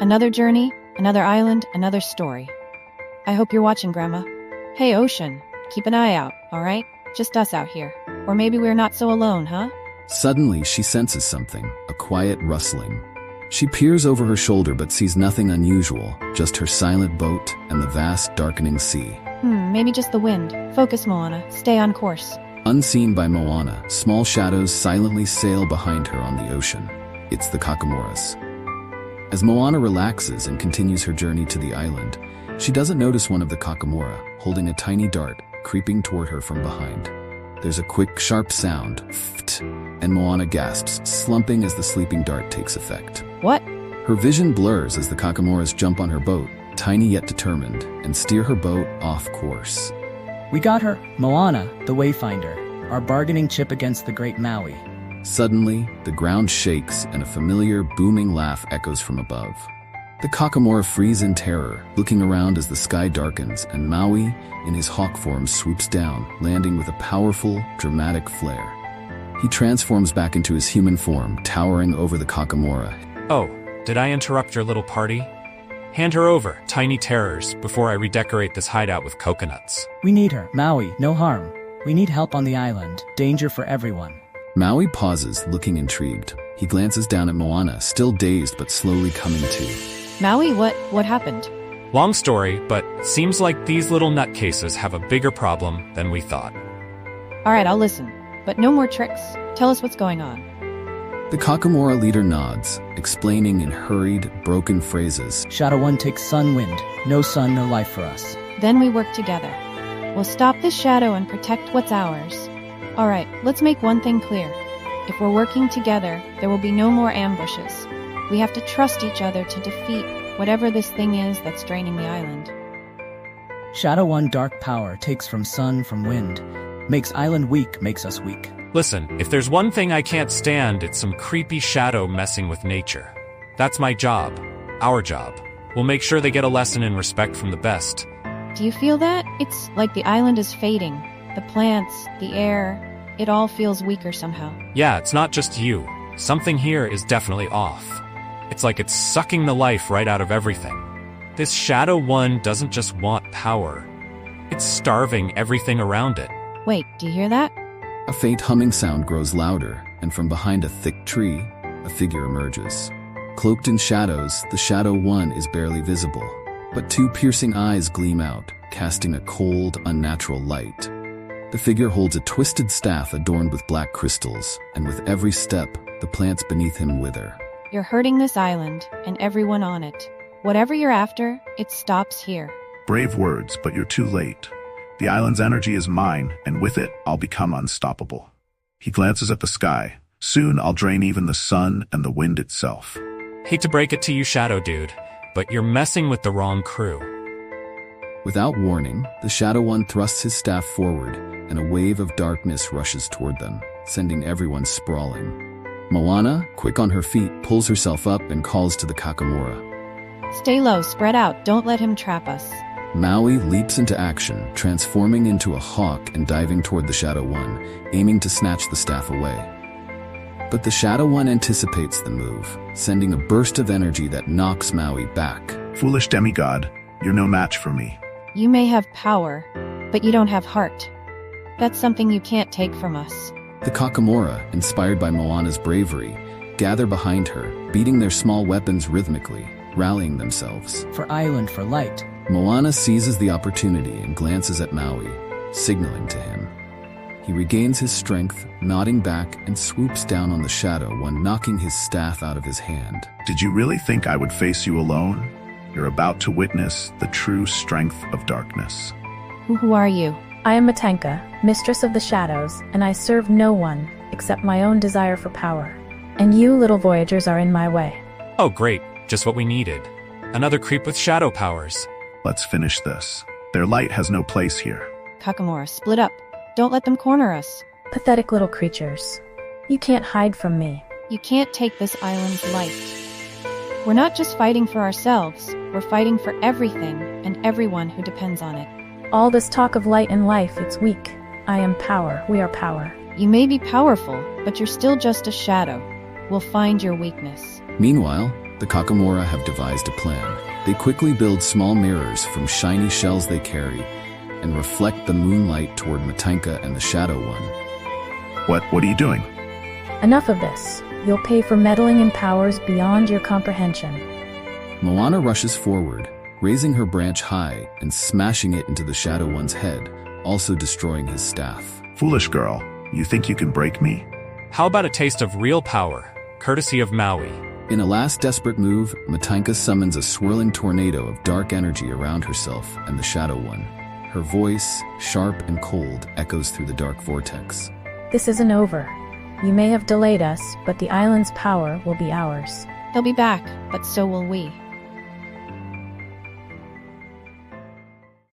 Another journey, another island, another story. I hope you're watching, Grandma. Hey, Ocean, keep an eye out, alright? Just us out here. Or maybe we're not so alone, huh? Suddenly, she senses something, a quiet rustling. She peers over her shoulder but sees nothing unusual, just her silent boat and the vast, darkening sea. Maybe just the wind. Focus, Moana. Stay on course. Unseen by Moana, small shadows silently sail behind her on the ocean. It's the Kakamoras. As Moana relaxes and continues her journey to the island, she doesn't notice one of the Kakamora, holding a tiny dart, creeping toward her from behind. There's a quick, sharp sound, and Moana gasps, slumping as the sleeping dart takes effect. What? Her vision blurs as the Kakamoras jump on her boat, tiny yet determined, and steer her boat off course. We got her, Moana, the Wayfinder, our bargaining chip against the great Maui. Suddenly, the ground shakes and a familiar, booming laugh echoes from above. The Kakamora freeze in terror, looking around as the sky darkens, and Maui, in his hawk form, swoops down, landing with a powerful, dramatic flare. He transforms back into his human form, towering over the Kakamora. Oh, did I interrupt your little party? Hand her over, tiny terrors, before I redecorate this hideout with coconuts. We need her, Maui, no harm. We need help on the island, danger for everyone. Maui pauses, looking intrigued. He glances down at Moana, still dazed but slowly coming to. Maui, what happened? Long story, but seems like these little nutcases have a bigger problem than we thought. Alright, I'll listen. But no more tricks. Tell us what's going on. The Kakamora leader nods, explaining in hurried, broken phrases. Shadow One takes sun wind. No sun, no life for us. Then we work together. We'll stop this shadow and protect what's ours. Alright, let's make one thing clear. If we're working together, there will be no more ambushes. We have to trust each other to defeat whatever this thing is that's draining the island. Shadow One dark power takes from sun, from wind. Makes island weak, makes us weak. Listen, if there's one thing I can't stand, it's some creepy shadow messing with nature. That's my job. Our job. We'll make sure they get a lesson in respect from the best. Do you feel that? It's like the island is fading. The plants, the air, it all feels weaker somehow. Yeah, it's not just you. Something here is definitely off. It's like it's sucking the life right out of everything. This Shadow One doesn't just want power. It's starving everything around it. Wait, do you hear that? A faint humming sound grows louder, and from behind a thick tree, a figure emerges. Cloaked in shadows, the Shadow One is barely visible, but two piercing eyes gleam out, casting a cold, unnatural light. The figure holds a twisted staff adorned with black crystals, and with every step, the plants beneath him wither. You're hurting this island, and everyone on it. Whatever you're after, it stops here. Brave words, but you're too late. The island's energy is mine, and with it, I'll become unstoppable. He glances at the sky. Soon, I'll drain even the sun and the wind itself. Hate to break it to you, Shadow Dude, but you're messing with the wrong crew. Without warning, the Shadow One thrusts his staff forward, and a wave of darkness rushes toward them, sending everyone sprawling. Moana, quick on her feet, pulls herself up and calls to the Kakamora. Stay low, spread out, don't let him trap us. Maui leaps into action, transforming into a hawk and diving toward the Shadow One, aiming to snatch the staff away. But the Shadow One anticipates the move, sending a burst of energy that knocks Maui back. Foolish demigod, you're no match for me. You may have power, but you don't have heart. That's something you can't take from us. The Kakamora, inspired by Moana's bravery, gather behind her, beating their small weapons rhythmically, rallying themselves. For island, for light. Moana seizes the opportunity and glances at Maui, signaling to him. He regains his strength, nodding back, and swoops down on the Shadow One, knocking his staff out of his hand. Did you really think I would face you alone? You're about to witness the true strength of darkness. Who are you? I am Matenka, mistress of the shadows, and I serve no one except my own desire for power. And you little voyagers are in my way. Oh great, just what we needed. Another creep with shadow powers. Let's finish this. Their light has no place here. Kakamora, split up. Don't let them corner us. Pathetic little creatures. You can't hide from me. You can't take this island's light. We're not just fighting for ourselves, we're fighting for everything and everyone who depends on it. All this talk of light and life, it's weak. I am power. We are power. You may be powerful, but you're still just a shadow. We'll find your weakness. Meanwhile, the Kakamora have devised a plan. They quickly build small mirrors from shiny shells they carry and reflect the moonlight toward Matanka and the Shadow One. What are you doing? Enough of this. You'll pay for meddling in powers beyond your comprehension. Moana rushes forward, raising her branch high and smashing it into the Shadow One's head, also destroying his staff. Foolish girl, you think you can break me? How about a taste of real power, courtesy of Maui? In a last desperate move, Matanka summons a swirling tornado of dark energy around herself and the Shadow One. Her voice, sharp and cold, echoes through the dark vortex. This isn't over. You may have delayed us, but the island's power will be ours. They'll be back, but so will we.